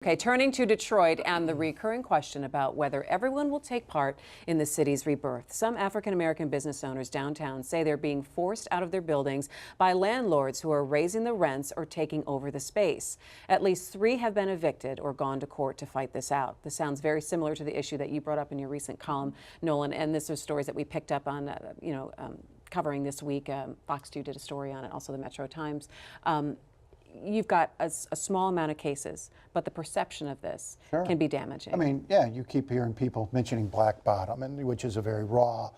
Okay, turning to Detroit and the recurring question about whether everyone will take part in the city's rebirth. Some African-American business owners downtown say they're being forced out of their buildings by landlords who are raising the rents or taking over the space. At least 3 have been evicted or gone to court to fight this out. This sounds very similar to the issue that you brought up in your recent column, Nolan, and this are stories that we picked up on, covering this week. Fox 2 did a story on it, also the Metro Times. You've got a small amount of cases, but the perception of this can be damaging. I mean, yeah, you keep hearing people mentioning Black Bottom, which is a very raw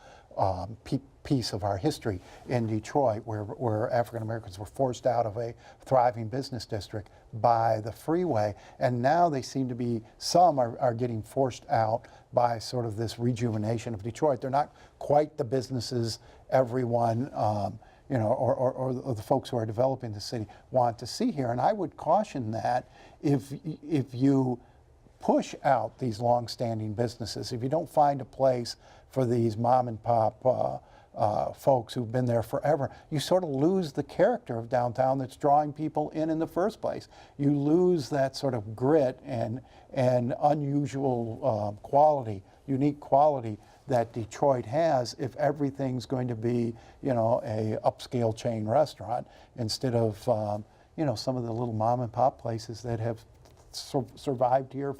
piece of our history in Detroit, where African Americans were forced out of a thriving business district by the freeway, and now they seem to be, some are getting forced out by sort of this rejuvenation of Detroit. They're not quite the businesses everyone or the folks who are developing the city want to see here. And I would caution that if you push out these long-standing businesses, if you don't find a place for these mom and pop folks who've been there forever, you sort of lose the character of downtown that's drawing people in the first place. You lose that sort of grit and unusual quality, unique quality that Detroit has if everything's going to be, a upscale chain restaurant instead of, some of the little mom and pop places that have survived here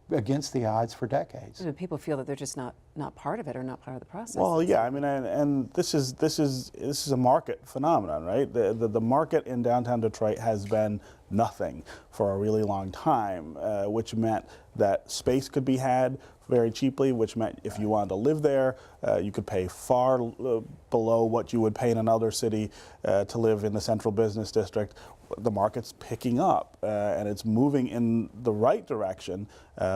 against the odds for decades. And people feel that they're just not part of it or not part of the process. Well, yeah, I mean, and this is a market phenomenon, right? The market in downtown Detroit has been nothing for a really long time, which meant that space could be had very cheaply, which meant if you wanted to live there, you could pay far below what you would pay in another city to live in the central business district. The market's picking up and it's moving in the right direction.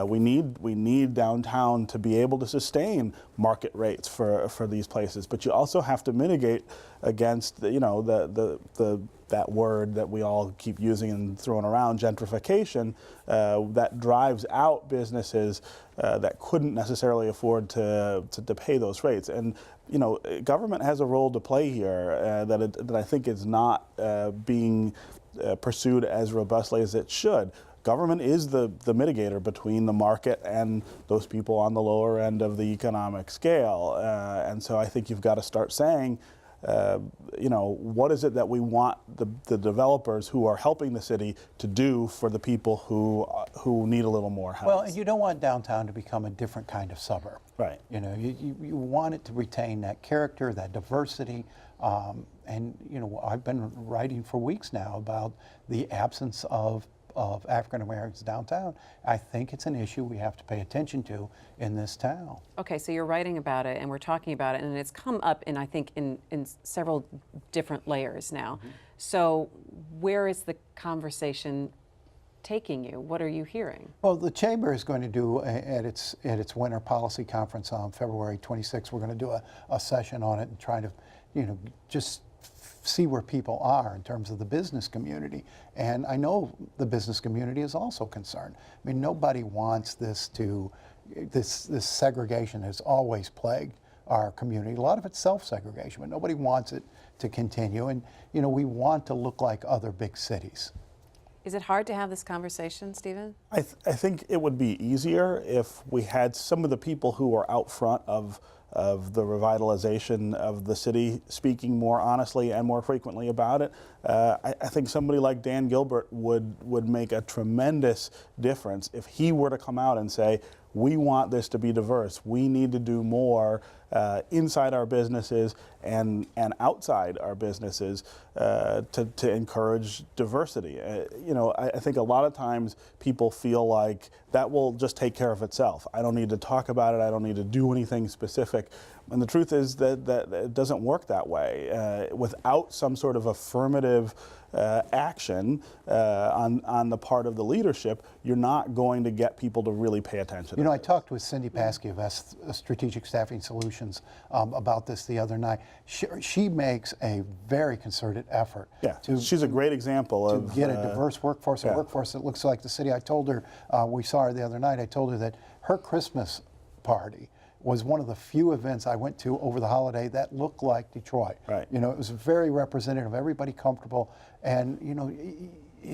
We need downtown to be able to sustain market rates for these places, but you also have to mitigate against that word that we all keep using and throwing around, gentrification, that drives out businesses that couldn't necessarily afford to pay those rates. And government has a role to play here that I think is not being pursued as robustly as it should. Government is the mitigator between the market and those people on the lower end of the economic scale. And so I think you've got to start saying, what is it that we want the developers who are helping the city to do for the people who need a little more help? Well, and you don't want downtown to become a different kind of suburb. Right. You want it to retain that character, that diversity. I've been writing for weeks now about the absence of African Americans downtown. I think it's an issue we have to pay attention to in this town. Okay, so you're writing about it and we're talking about it, and it's come up in several different layers now. Mm-hmm. So where is the conversation taking you? What are you hearing? Well, the Chamber is going to do at its winter policy conference on February 26th. We're going to do a session on it and try to, just see where people are in terms of the business community. And I know the business community is also concerned. I mean, nobody wants this segregation has always plagued our community. A lot of it's self-segregation, but nobody wants it to continue. And, we want to look like other big cities. Is it hard to have this conversation, Stephen? I think it would be easier if we had some of the people who are out front of the revitalization of the city speaking more honestly and more frequently about it. I think somebody like Dan Gilbert would make a tremendous difference if he were to come out and say, we want this to be diverse. We need to do more inside our businesses and outside our businesses to encourage diversity. I think a lot of times people feel like that will just take care of itself. I don't need to talk about it. I don't need to do anything specific. And the truth is that it doesn't work that way. Without some sort of affirmative action on the part of the leadership, you're not going to get people to really pay attention. I talked with Cindy Paskey of Strategic Staffing Solutions about this the other night. She makes a very concerted effort. Yeah, she's a great example to get a diverse workforce, a workforce that looks like the city. I told her, we saw her the other night, I told her that her Christmas party was one of the few events I went to over the holiday that looked like Detroit. Right. It was very representative, everybody comfortable, and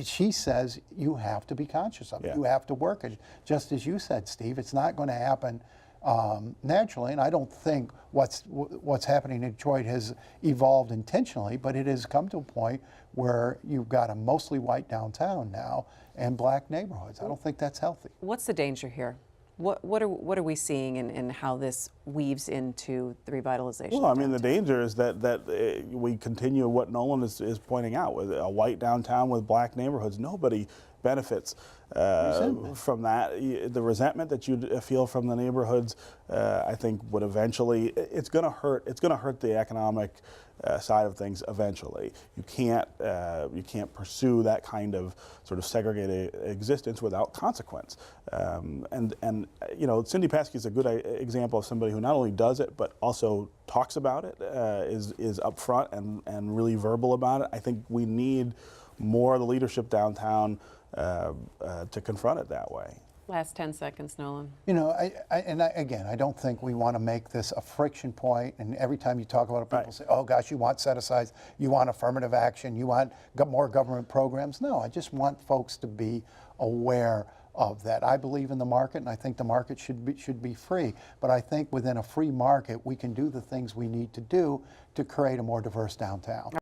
she says you have to be conscious of it. Yeah. You have to work it. Just as you said, Steve, it's not going to happen naturally, and I don't think what's happening in Detroit has evolved intentionally, but it has come to a point where you've got a mostly white downtown now and black neighborhoods. I don't think that's healthy. What's the danger here? What are we seeing in how this weaves into the revitalization? Well, I mean, the danger is that we continue what Nolan is pointing out, with a white downtown with black neighborhoods. Nobody benefits from that. The resentment that you feel from the neighborhoods, I think, would eventually, it's going to hurt. It's going to hurt the economic side of things eventually. You can't pursue that kind of sort of segregated existence without consequence. And you know, Cindy Paskey is a good example of somebody who not only does it but also talks about it, is upfront and really verbal about it. I think we need more of the leadership downtown to confront it that way. Last 10 seconds, Nolan. You know, again, I don't think we want to make this a friction point, and every time you talk about it, people say, oh gosh, you want set-asides, you want affirmative action, you want more government programs. No, I just want folks to be aware of that. I believe in the market, and I think the market should be free, but I think within a free market, we can do the things we need to do to create a more diverse downtown.